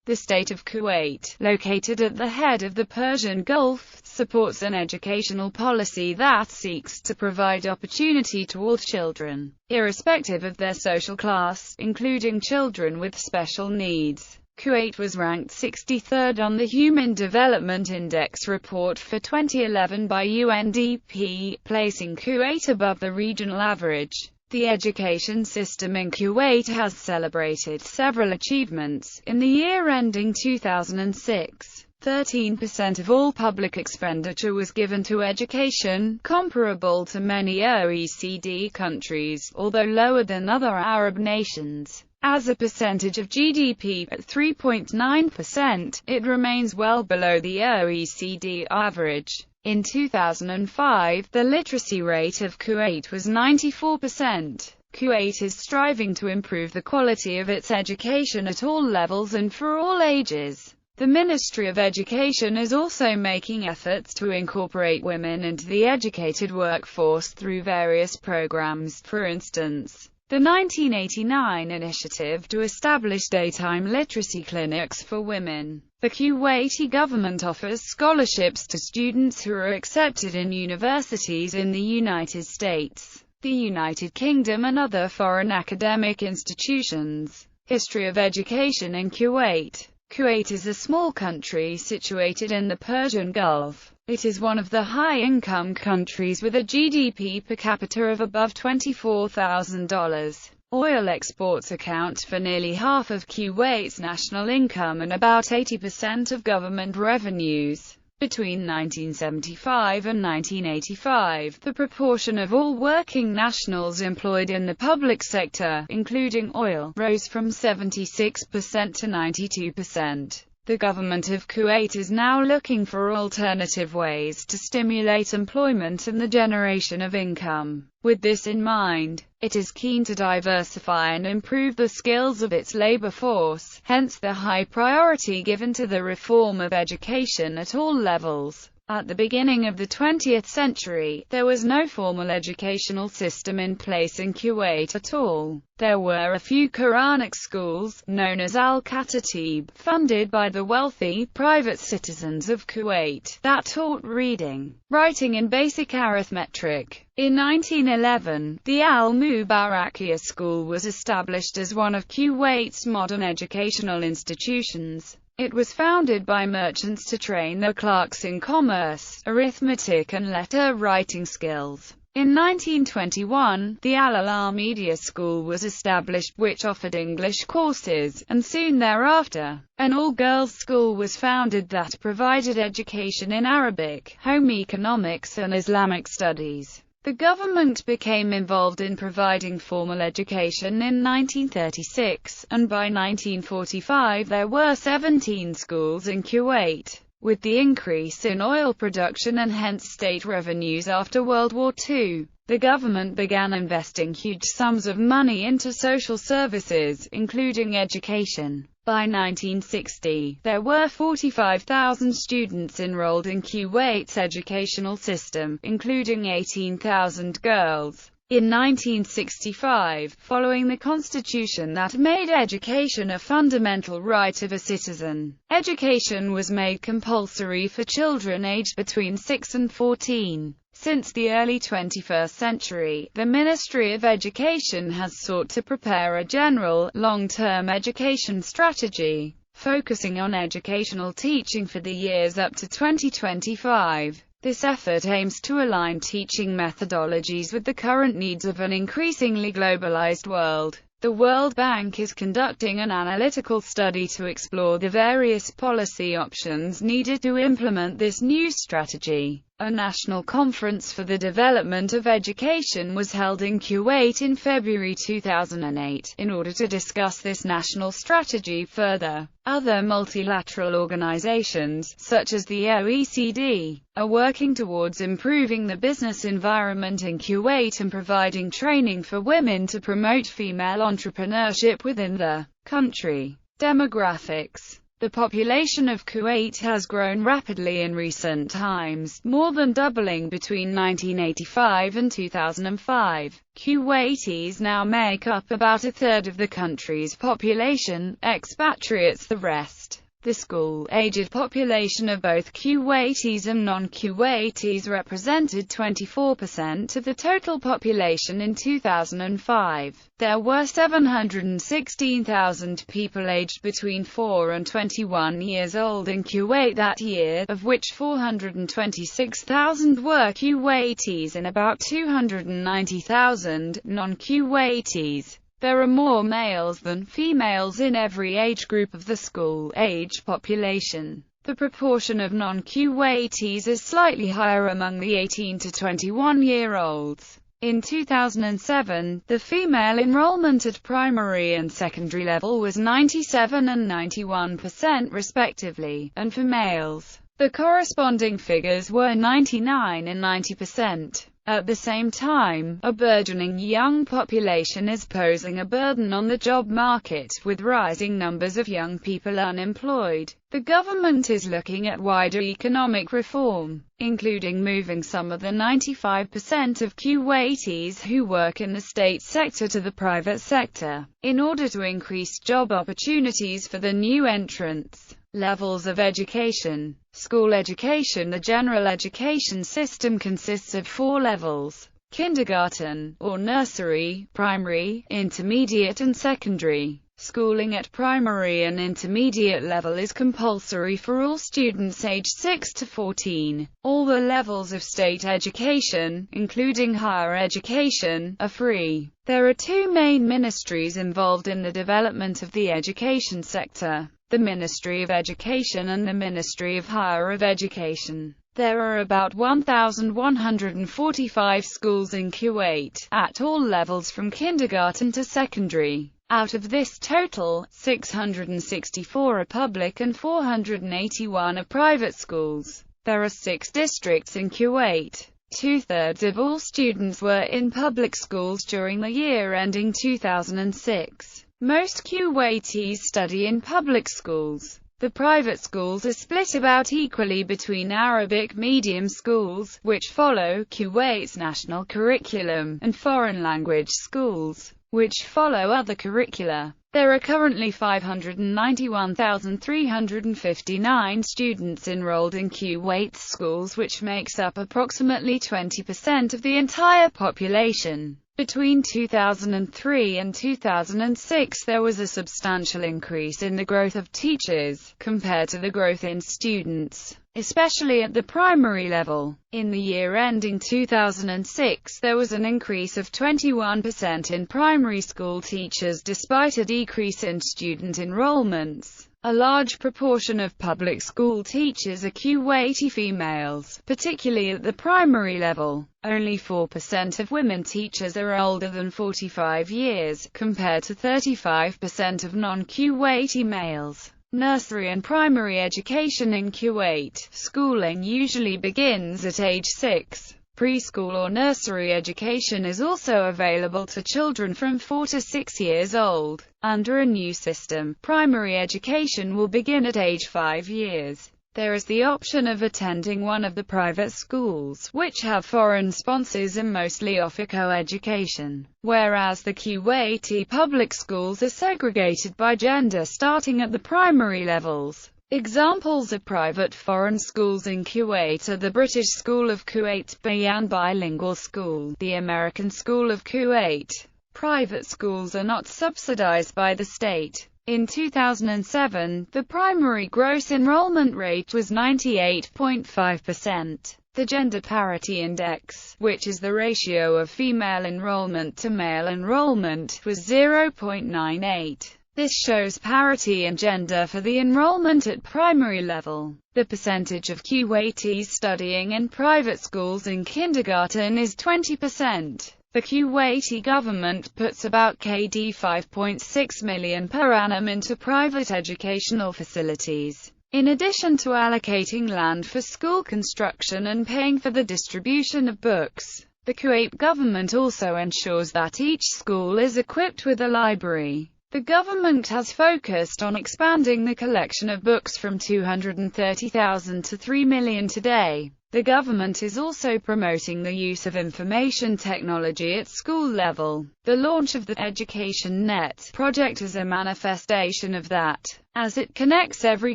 The State of Kuwait, located at the head of the Persian Gulf, supports an educational policy that seeks to provide opportunity to all children, irrespective of their social class, including children with special needs. Kuwait was ranked 63rd on the Human Development Index report for 2011 by UNDP, placing Kuwait above the regional average. The education system in Kuwait has celebrated several achievements. In the year ending 2006, 13% of all public expenditure was given to education, comparable to many OECD countries, although lower than other Arab nations. As a percentage of GDP, at 3.9%, it remains well below the OECD average. In 2005, the literacy rate of Kuwait was 94%. Kuwait is striving to improve the quality of its education at all levels and for all ages. The Ministry of Education is also making efforts to incorporate women into the educated workforce through various programs, for instance, the 1989 initiative to establish daytime literacy clinics for women. The Kuwaiti government offers scholarships to students who are accepted in universities in the United States, the United Kingdom and other foreign academic institutions. History of education in Kuwait. Kuwait is a small country situated in the Persian Gulf. It is one of the high-income countries with a GDP per capita of above $24,000. Oil exports account for nearly half of Kuwait's national income and about 80% of government revenues. Between 1975 and 1985, the proportion of all working nationals employed in the public sector, including oil, rose from 76% to 92%. The government of Kuwait is now looking for alternative ways to stimulate employment and the generation of income. With this in mind, it is keen to diversify and improve the skills of its labor force, hence the high priority given to the reform of education at all levels. At the beginning of the 20th century, there was no formal educational system in place in Kuwait at all. There were a few Quranic schools, known as Al-Katatib, funded by the wealthy, private citizens of Kuwait, that taught reading, writing and basic arithmetic. In 1911, the Al-Mubarakia School was established as one of Kuwait's modern educational institutions. It was founded by merchants to train their clerks in commerce, arithmetic and letter-writing skills. In 1921, the Al-Alam Media School was established, which offered English courses, and soon thereafter, an all-girls school was founded that provided education in Arabic, home economics and Islamic studies. The government became involved in providing formal education in 1936, and by 1945 there were 17 schools in Kuwait. With the increase in oil production and hence state revenues after World War II, the government began investing huge sums of money into social services, including education. By 1960, there were 45,000 students enrolled in Kuwait's educational system, including 18,000 girls. In 1965, following the constitution that made education a fundamental right of a citizen, education was made compulsory for children aged between 6 and 14. Since the early 21st century, the Ministry of Education has sought to prepare a general, long-term education strategy, focusing on educational teaching for the years up to 2025. This effort aims to align teaching methodologies with the current needs of an increasingly globalized world. The World Bank is conducting an analytical study to explore the various policy options needed to implement this new strategy. A national conference for the development of education was held in Kuwait in February 2008, in order to discuss this national strategy further. Other multilateral organizations, such as the OECD, are working towards improving the business environment in Kuwait and providing training for women to promote female entrepreneurship within the country. Demographics. The population of Kuwait has grown rapidly in recent times, more than doubling between 1985 and 2005. Kuwaitis now make up about a third of the country's population, expatriates the rest. The school-aged population of both Kuwaitis and non-Kuwaitis represented 24% of the total population in 2005. There were 716,000 people aged between 4 and 21 years old in Kuwait that year, of which 426,000 were Kuwaitis and about 290,000 non-Kuwaitis. There are more males than females in every age group of the school-age population. The proportion of non-Kuwaitis is slightly higher among the 18 to 21-year-olds. In 2007, the female enrollment at primary and secondary level was 97 and 91% respectively, and for males, the corresponding figures were 99 and 90%. At the same time, a burgeoning young population is posing a burden on the job market, with rising numbers of young people unemployed. The government is looking at wider economic reform, including moving some of the 95% of Kuwaitis who work in the state sector to the private sector, in order to increase job opportunities for the new entrants. Levels of education. School education. The general education system consists of 4 levels: kindergarten, or nursery, primary, intermediate and secondary. Schooling at primary and intermediate level is compulsory for all students aged 6 to 14. All the levels of state education, including higher education, are free. There are 2 main ministries involved in the development of the education sector: the Ministry of Education and the Ministry of Higher Education. There are about 1,145 schools in Kuwait, at all levels from kindergarten to secondary. Out of this total, 664 are public and 481 are private schools. There are 6 districts in Kuwait. 2/3 of all students were in public schools during the year ending 2006. Most Kuwaitis study in public schools. The private schools are split about equally between Arabic medium schools, which follow Kuwait's national curriculum, and foreign language schools, which follow other curricula. There are currently 591,359 students enrolled in Kuwait's schools, which makes up approximately 20% of the entire population. Between 2003 and 2006 there was a substantial increase in the growth of teachers, compared to the growth in students, especially at the primary level. In the year ending 2006 there was an increase of 21% in primary school teachers despite a decrease in student enrollments. A large proportion of public school teachers are Kuwaiti females, particularly at the primary level. Only 4% of women teachers are older than 45 years, compared to 35% of non-Kuwaiti males. Nursery and primary education in Kuwait. Schooling usually begins at age 6. Preschool or nursery education is also available to children from 4 to 6 years old. Under a new system, primary education will begin at age 5 years. There is the option of attending one of the private schools, which have foreign sponsors and mostly offer co-education, whereas the Kuwaiti public schools are segregated by gender starting at the primary levels. Examples of private foreign schools in Kuwait are the British School of Kuwait, Bayan Bilingual School, the American School of Kuwait. Private schools are not subsidized by the state. In 2007, the primary gross enrollment rate was 98.5%. The Gender Parity Index, which is the ratio of female enrollment to male enrollment, was 0.98. This shows parity in gender for the enrollment at primary level. The percentage of Kuwaitis studying in private schools in kindergarten is 20%. The Kuwaiti government puts about KD 5.6 million per annum into private educational facilities, in addition to allocating land for school construction and paying for the distribution of books. The Kuwait government also ensures that each school is equipped with a library. The government has focused on expanding the collection of books from 230,000 to 3 million today. The government is also promoting the use of information technology at school level. The launch of the Education Net project is a manifestation of that, as it connects every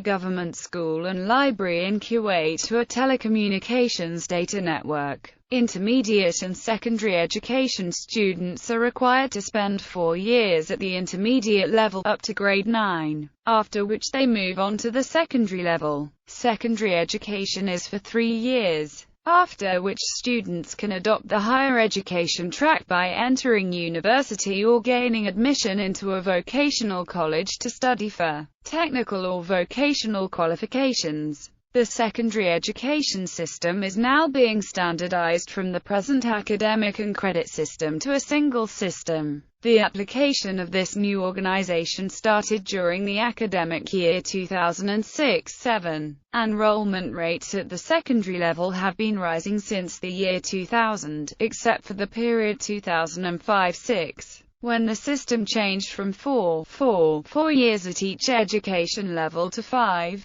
government school and library in Kuwait to a telecommunications data network. Intermediate and secondary education students are required to spend 4 years at the intermediate level up to grade 9, after which they move on to the secondary level. Secondary education is for 3 years, after which students can adopt the higher education track by entering university or gaining admission into a vocational college to study for technical or vocational qualifications. The secondary education system is now being standardized from the present academic and credit system to a single system. The application of this new organization started during the academic year 2006-07. Enrollment rates at the secondary level have been rising since the year 2000, except for the period 2005-06. when the system changed from 4 years at each education level to 3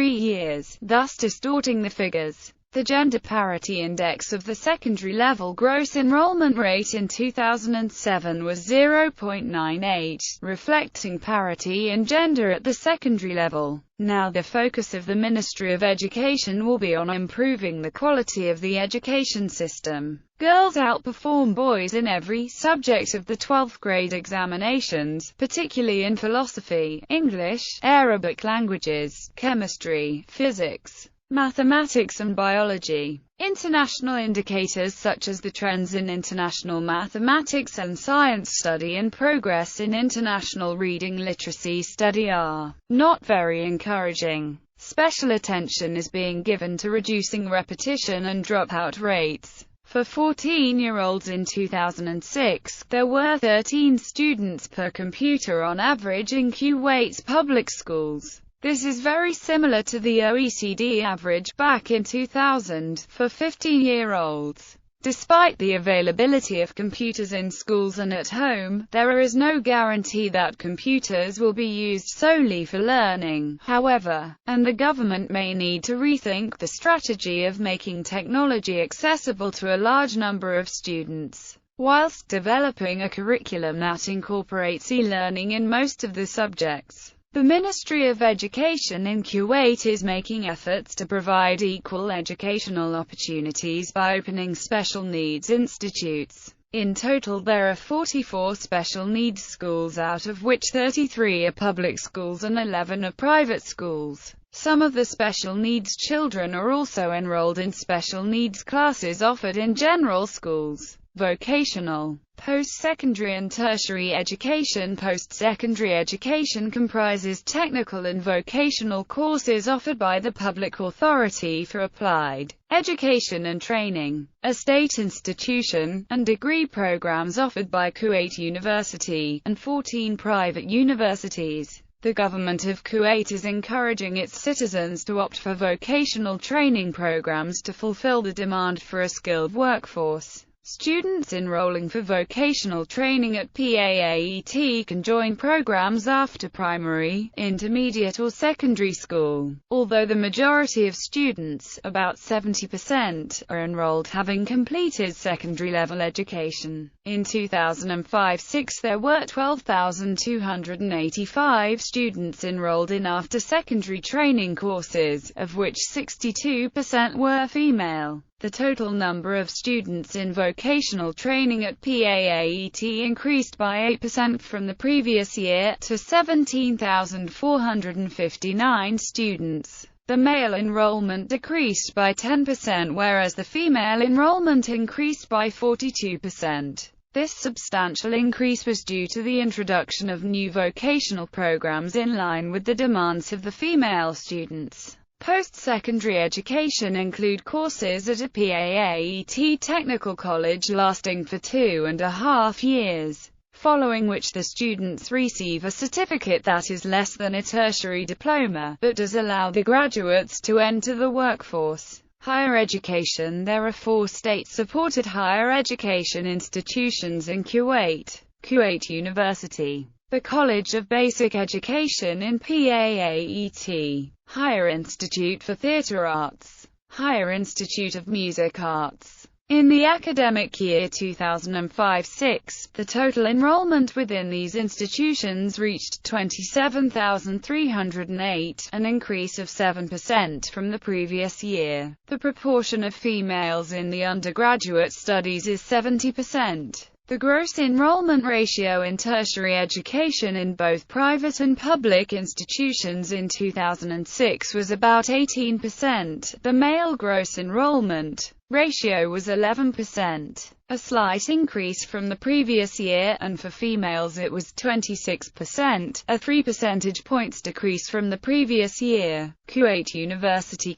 years, thus distorting the figures. The Gender Parity Index of the secondary level gross enrollment rate in 2007 was 0.98, reflecting parity in gender at the secondary level. Now the focus of the Ministry of Education will be on improving the quality of the education system. Girls outperform boys in every subject of the 12th grade examinations, particularly in philosophy, English, Arabic languages, chemistry, physics, mathematics and biology. International indicators such as the trends in international mathematics and science study and progress in international reading literacy study are not very encouraging. Special attention is being given to reducing repetition and dropout rates. For 14-year-olds in 2006, there were 13 students per computer on average in Kuwait's public schools. This is very similar to the OECD average back in 2000 for 15-year-olds. Despite the availability of computers in schools and at home, there is no guarantee that computers will be used solely for learning, however, and the government may need to rethink the strategy of making technology accessible to a large number of students, whilst developing a curriculum that incorporates e-learning in most of the subjects. The Ministry of Education in Kuwait is making efforts to provide equal educational opportunities by opening special needs institutes. In total there are 44 special needs schools, out of which 33 are public schools and 11 are private schools. Some of the special needs children are also enrolled in special needs classes offered in general schools. Vocational, post-secondary and tertiary education. Post-secondary education comprises technical and vocational courses offered by the Public Authority for Applied Education and Training, a state institution, and degree programs offered by Kuwait University, and 14 private universities. The government of Kuwait is encouraging its citizens to opt for vocational training programs to fulfill the demand for a skilled workforce. Students enrolling for vocational training at PAAET can join programs after primary, intermediate or secondary school, although the majority of students, about 70%, are enrolled having completed secondary level education. In 2005-06 there were 12,285 students enrolled in after-secondary training courses, of which 62% were female. The total number of students in vocational training at PAAET increased by 8% from the previous year, to 17,459 students. The male enrollment decreased by 10%, whereas the female enrollment increased by 42%. This substantial increase was due to the introduction of new vocational programs in line with the demands of the female students. Post-secondary education include courses at a PAAET technical college lasting for 2.5 years, following which the students receive a certificate that is less than a tertiary diploma, but does allow the graduates to enter the workforce. Higher education. There are 4 state-supported higher education institutions in Kuwait. Kuwait University, The College of Basic Education in PAAET, Higher Institute for Theatre Arts, Higher Institute of Music Arts. In the academic year 2005-06, the total enrollment within these institutions reached 27,308, an increase of 7% from the previous year. The proportion of females in the undergraduate studies is 70%. The gross enrollment ratio in tertiary education in both private and public institutions in 2006 was about 18%. The male gross enrollment ratio was 11%, a slight increase from the previous year, and for females it was 26%, a 3 percentage points decrease from the previous year. Kuwait University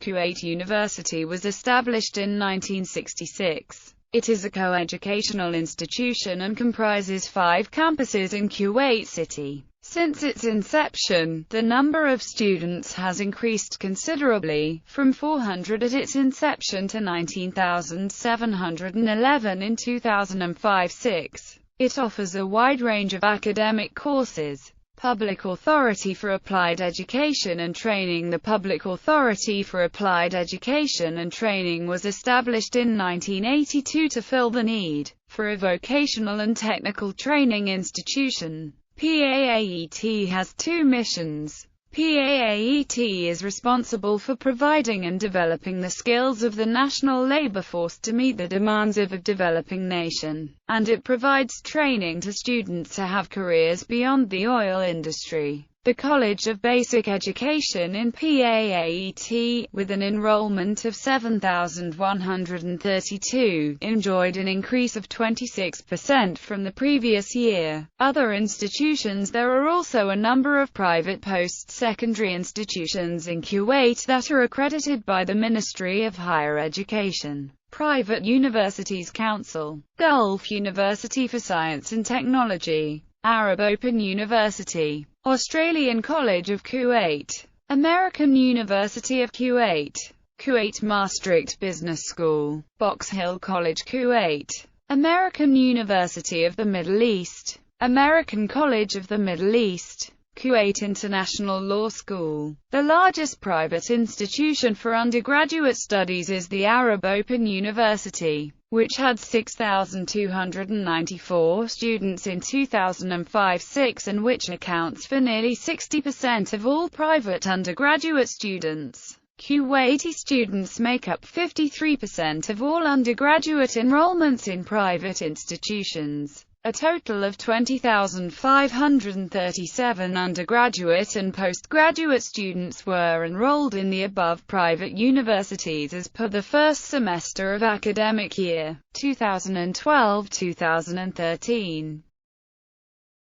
was established in 1966. It is a co-educational institution and comprises 5 campuses in Kuwait City. Since its inception, the number of students has increased considerably, from 400 at its inception to 19,711 in 2005-06. It offers a wide range of academic courses. Public Authority for Applied Education and Training. The Public Authority for Applied Education and Training was established in 1982 to fill the need for a vocational and technical training institution. PAAET has 2 missions. PAAET is responsible for providing and developing the skills of the national labor force to meet the demands of a developing nation, and it provides training to students to have careers beyond the oil industry. The College of Basic Education in PAAET, with an enrollment of 7,132, enjoyed an increase of 26% from the previous year. Other institutions. There are also a number of private post-secondary institutions in Kuwait that are accredited by the Ministry of Higher Education. Private Universities Council. Gulf University for Science and Technology, Arab Open University, Australian College of Kuwait, American University of Kuwait, Kuwait Maastricht Business School, Box Hill College Kuwait, American University of the Middle East, American College of the Middle East, Kuwait International Law School. The largest private institution for undergraduate studies is the Arab Open University, which had 6,294 students in 2005-06 and which accounts for nearly 60% of all private undergraduate students. Kuwaiti students make up 53% of all undergraduate enrollments in private institutions. A total of 20,537 undergraduate and postgraduate students were enrolled in the above private universities as per the first semester of academic year 2012-2013.